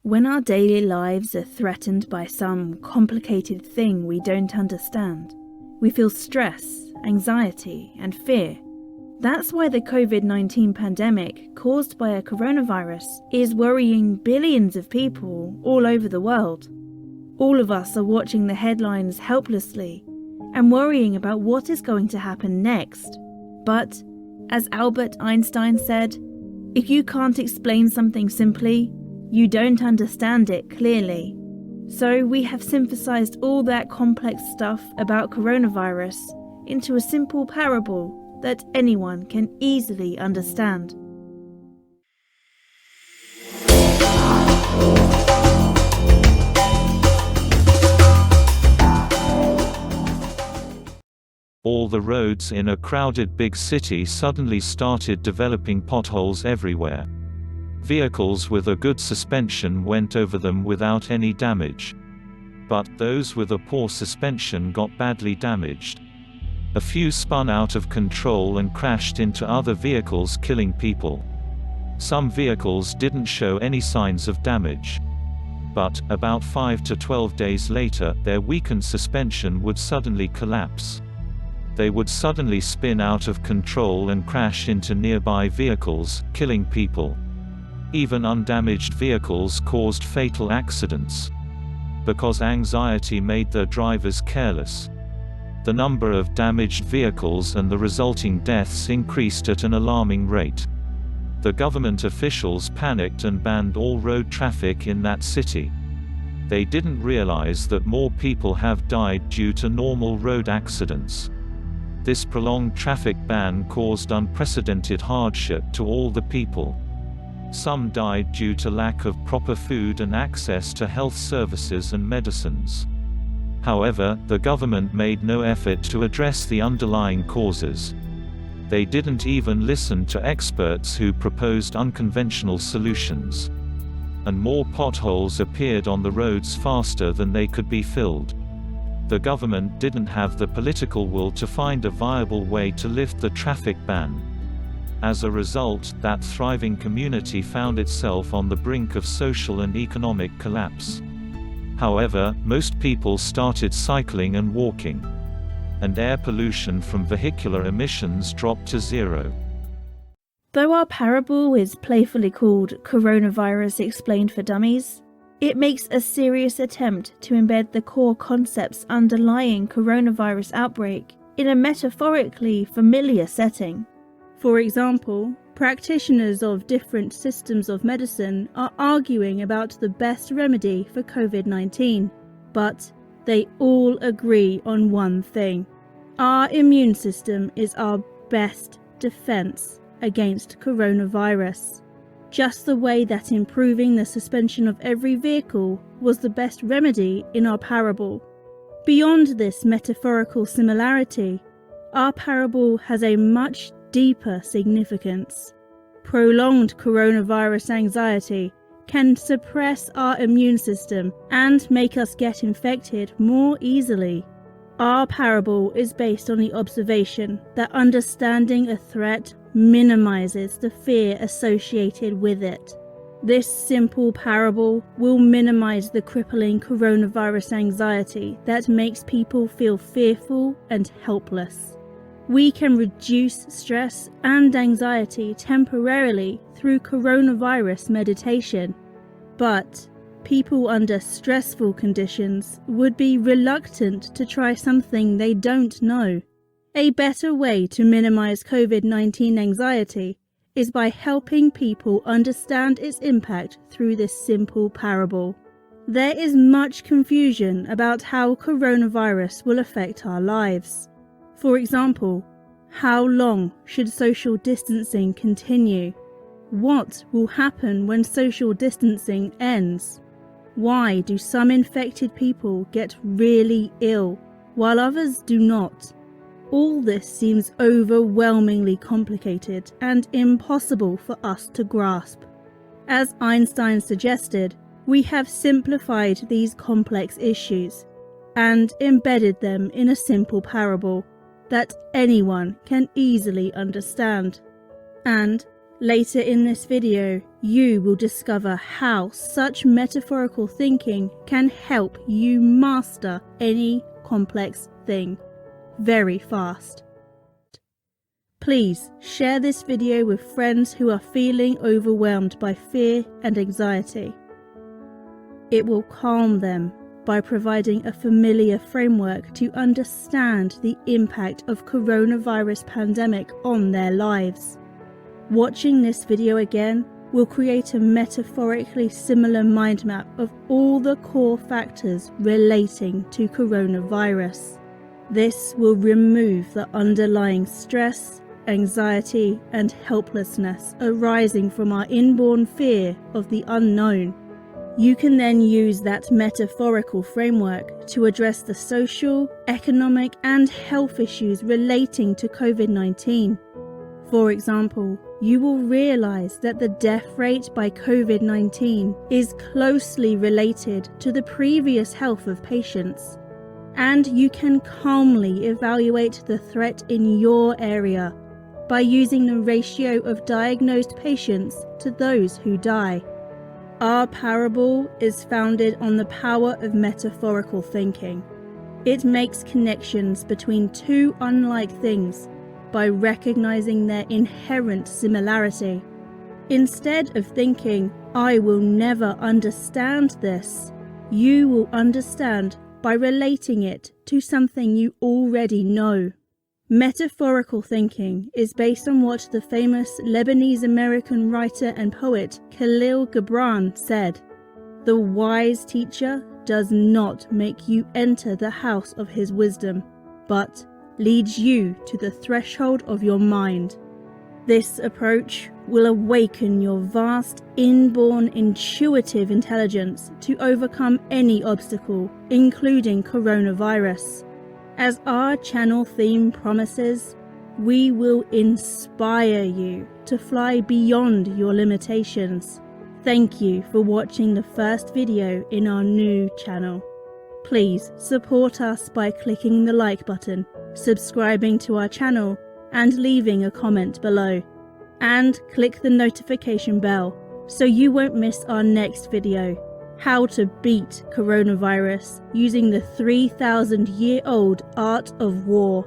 When our daily lives are threatened by some complicated thing we don't understand, we feel stress, anxiety, and fear. That's why the COVID-19 pandemic caused by a coronavirus is worrying billions of people all over the world. All of us are watching the headlines helplessly and worrying about what is going to happen next. But, as Albert Einstein said, if you can't explain something simply, you don't understand it clearly. So we have synthesized all that complex stuff about coronavirus into a simple parable that anyone can easily understand. All the roads in a crowded big city suddenly started developing potholes everywhere. Vehicles with a good suspension went over them without any damage. But those with a poor suspension got badly damaged. A few spun out of control and crashed into other vehicles, killing people. Some vehicles didn't show any signs of damage. But, about 5 to 12 days later, their weakened suspension would suddenly collapse. They would suddenly spin out of control and crash into nearby vehicles, killing people. Even undamaged vehicles caused fatal accidents. Because anxiety made their drivers careless. The number of damaged vehicles and the resulting deaths increased at an alarming rate. The government officials panicked and banned all road traffic in that city. They didn't realize that more people have died due to normal road accidents. This prolonged traffic ban caused unprecedented hardship to all the people. Some died due to lack of proper food and access to health services and medicines. However, the government made no effort to address the underlying causes. They didn't even listen to experts who proposed unconventional solutions. And more potholes appeared on the roads faster than they could be filled. The government didn't have the political will to find a viable way to lift the traffic ban. As a result, that thriving community found itself on the brink of social and economic collapse. However, most people started cycling and walking. And air pollution from vehicular emissions dropped to zero. Though our parable is playfully called Coronavirus Explained for Dummies, it makes a serious attempt to embed the core concepts underlying coronavirus outbreak in a metaphorically familiar setting. For example, practitioners of different systems of medicine are arguing about the best remedy for COVID-19, but they all agree on one thing. Our immune system is our best defense against coronavirus. Just the way that improving the suspension of every vehicle was the best remedy in our parable. Beyond this metaphorical similarity, our parable has a much deeper significance. Prolonged coronavirus anxiety can suppress our immune system and make us get infected more easily. Our parable is based on the observation that understanding a threat minimizes the fear associated with it. This simple parable will minimize the crippling coronavirus anxiety that makes people feel fearful and helpless. We can reduce stress and anxiety temporarily through coronavirus meditation, but people under stressful conditions would be reluctant to try something they don't know. A better way to minimize COVID-19 anxiety is by helping people understand its impact through this simple parable. There is much confusion about how coronavirus will affect our lives. For example, how long should social distancing continue? What will happen when social distancing ends? Why do some infected people get really ill, while others do not? All this seems overwhelmingly complicated and impossible for us to grasp. As Einstein suggested, we have simplified these complex issues and embedded them in a simple parable that anyone can easily understand. And later in this video, you will discover how such metaphorical thinking can help you master any complex thing very fast. Please share this video with friends who are feeling overwhelmed by fear and anxiety. It will calm them by providing a familiar framework to understand the impact of coronavirus pandemic on their lives. Watching this video again will create a metaphorically similar mind map of all the core factors relating to coronavirus. This will remove the underlying stress, anxiety, and helplessness arising from our inborn fear of the unknown. You can then use that metaphorical framework to address the social, economic, and health issues relating to COVID-19. For example, you will realize that the death rate by COVID-19 is closely related to the previous health of patients, and you can calmly evaluate the threat in your area by using the ratio of diagnosed patients to those who die. Our parable is founded on the power of metaphorical thinking. It makes connections between two unlike things by recognizing their inherent similarity. Instead of thinking, "I will never understand this," you will understand by relating it to something you already know. Metaphorical thinking is based on what the famous Lebanese-American writer and poet Khalil Gibran said: "The wise teacher does not make you enter the house of his wisdom, but leads you to the threshold of your mind." This approach will awaken your vast, inborn, intuitive intelligence to overcome any obstacle, including coronavirus. As our channel theme promises, we will inspire you to fly beyond your limitations. Thank you for watching the first video in our new channel. Please support us by clicking the like button, subscribing to our channel, and leaving a comment below. And click the notification bell so you won't miss our next video: how to beat coronavirus using the 3,000-year-old art of war.